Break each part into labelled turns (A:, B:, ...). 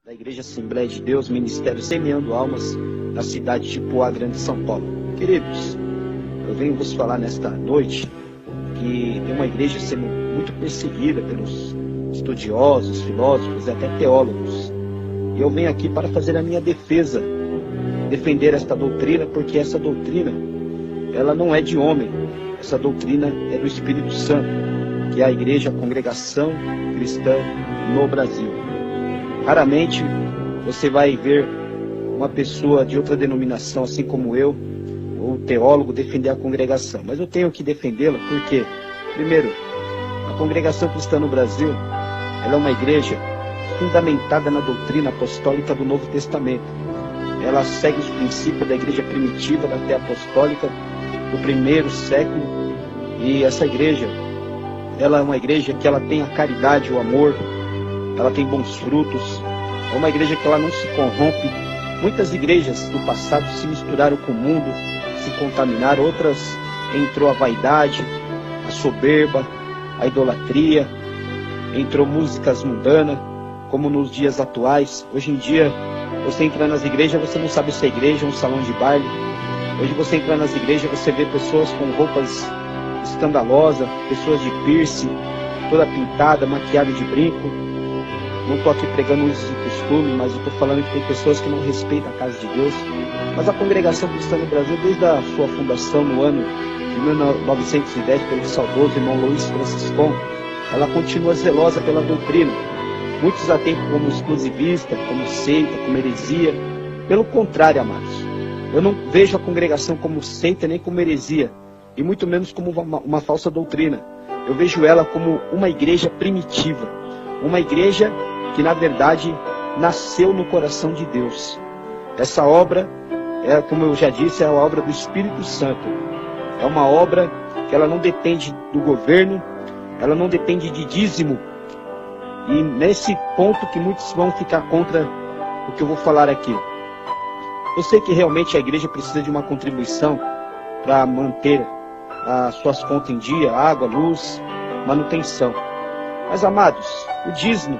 A: da Igreja Assembleia de Deus, Ministério Semeando Almas, na cidade de Poá Grande, São Paulo. Queridos, eu venho vos falar nesta noite que tem uma igreja sendo muito perseguida pelos estudiosos, filósofos e até teólogos. E eu venho aqui para fazer a minha defesa, defender esta doutrina, porque essa doutrina, ela não é de homem, essa doutrina é do Espírito Santo, que é a igreja, a congregação cristã no Brasil. Raramente você vai ver uma pessoa de outra denominação, assim como eu, ou teólogo, defender a congregação. Mas eu tenho que defendê-la porque, primeiro, a congregação cristã no Brasil, ela é uma igreja fundamentada na doutrina apostólica do Novo Testamento. Ela segue os princípios da igreja primitiva, da fé apostólica, do primeiro século. E essa igreja, ela é uma igreja que ela tem a caridade, o amor, ela tem bons frutos, é uma igreja que ela não se corrompe. Muitas igrejas do passado se misturaram com o mundo, se contaminaram, outras entrou a vaidade, a soberba, a idolatria, entrou músicas mundanas, como nos dias atuais. Hoje em dia, você entra nas igrejas, você não sabe se é igreja ou um salão de baile. Hoje você entra nas igrejas, você vê pessoas com roupas escandalosas, pessoas de piercing, toda pintada, maquiada de brinco. Não estou aqui pregando usos e costumes, mas eu estou falando que tem pessoas que não respeitam a casa de Deus. Mas a congregação cristã no Brasil, desde a sua fundação no ano de 1910, pelo saudoso irmão Luiz Franciscon, ela continua zelosa pela doutrina. Muitos a têm como exclusivista, como seita, como heresia. Pelo contrário, amados, eu não vejo a congregação como seita nem como heresia, e muito menos como uma falsa doutrina. Eu vejo ela como uma igreja primitiva, uma igreja que na verdade nasceu no coração de Deus. Essa obra, como eu já disse, é a obra do Espírito Santo. É uma obra que ela não depende do governo, ela não depende de dízimo. E nesse ponto que muitos vão ficar contra o que eu vou falar aqui. Eu sei que realmente a igreja precisa de uma contribuição para manter as suas contas em dia, água, luz, manutenção. Mas, amados, o dízimo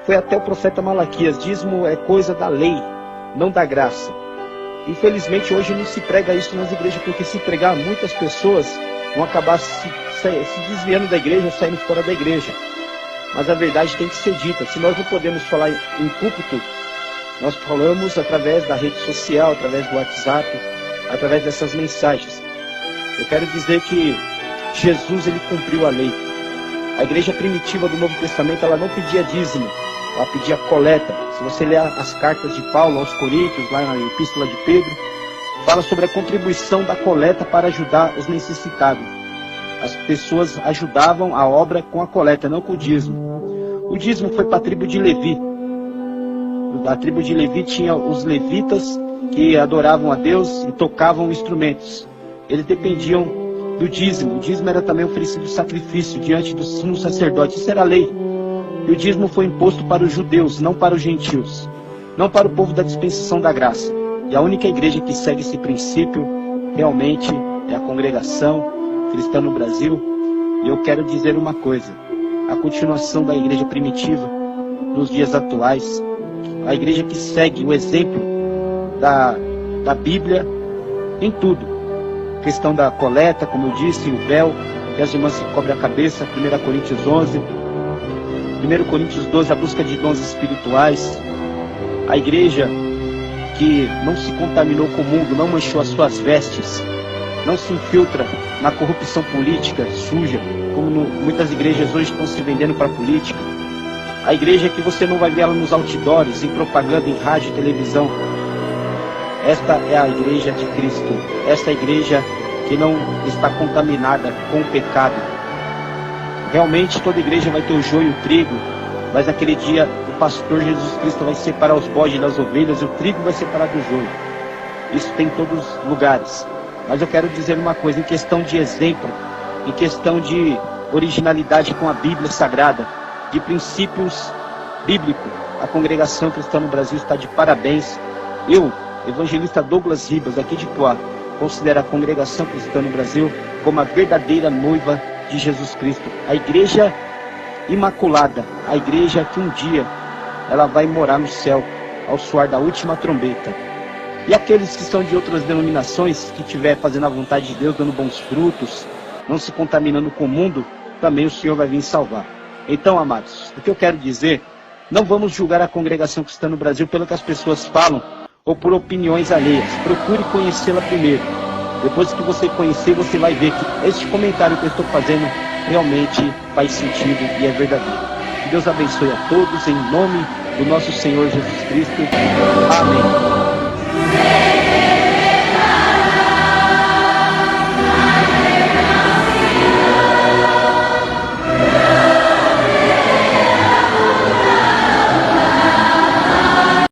A: foi até o profeta Malaquias. Dízimo é coisa da lei, não da graça. Infelizmente, hoje não se prega isso nas igrejas, porque se pregar, muitas pessoas vão acabar se desviando da igreja, saindo fora da igreja. Mas a verdade tem que ser dita. Se nós não podemos falar em púlpito, nós falamos através da rede social, através do WhatsApp, através dessas mensagens. Eu quero dizer que Jesus, ele cumpriu a lei. A igreja primitiva do Novo Testamento, ela não pedia dízimo, ela pedia coleta. Se você ler as cartas de Paulo aos Coríntios, lá na Epístola de Pedro, fala sobre a contribuição da coleta para ajudar os necessitados. As pessoas ajudavam a obra com a coleta, não com o dízimo. O dízimo foi para a tribo de Levi. A tribo de Levi tinha os levitas que adoravam a Deus e tocavam instrumentos. Eles dependiam do dízimo. O dízimo era também oferecido sacrifício diante do sumo sacerdote. Isso era a lei. E o dízimo foi imposto para os judeus, não para os gentios, não para o povo da dispensação da graça. E a única igreja que segue esse princípio realmente é a congregação cristã no Brasil. E eu quero dizer uma coisa: a continuação da igreja primitiva nos dias atuais, a igreja que segue o exemplo da Bíblia em tudo. A questão da coleta, como eu disse, o véu, que as irmãs se cobrem a cabeça, 1 Coríntios 11, 1 Coríntios 12, a busca de dons espirituais. A igreja que não se contaminou com o mundo, não manchou as suas vestes, não se infiltra na corrupção política suja, como muitas igrejas hoje estão se vendendo para a política. A igreja que você não vai ver ela nos outdoors, em propaganda, em rádio e televisão. Esta é a igreja de Cristo. Esta é a igreja que não está contaminada com o pecado. Realmente toda igreja vai ter o joio e o trigo, mas naquele dia o pastor Jesus Cristo vai separar os bodes das ovelhas e o trigo vai separar do joio. Isso tem em todos os lugares. Mas eu quero dizer uma coisa, em questão de exemplo, em questão de originalidade com a Bíblia Sagrada, de princípios bíblicos, a congregação cristã no Brasil está de parabéns. Eu, evangelista Douglas Ribas, aqui de Poá, considero a congregação cristã no Brasil como a verdadeira noiva de Jesus Cristo. A igreja imaculada, a igreja que um dia ela vai morar no céu ao soar da última trombeta. E aqueles que são de outras denominações, que estiver fazendo a vontade de Deus, dando bons frutos, não se contaminando com o mundo, também o Senhor vai vir salvar. Então, amados, o que eu quero dizer, não vamos julgar a congregação cristã no Brasil pelo que as pessoas falam ou por opiniões alheias. Procure conhecê-la primeiro. Depois que você conhecer, você vai ver que este comentário que eu estou fazendo realmente faz sentido e é verdadeiro. Que Deus abençoe a todos, em nome do nosso Senhor Jesus Cristo. Amém.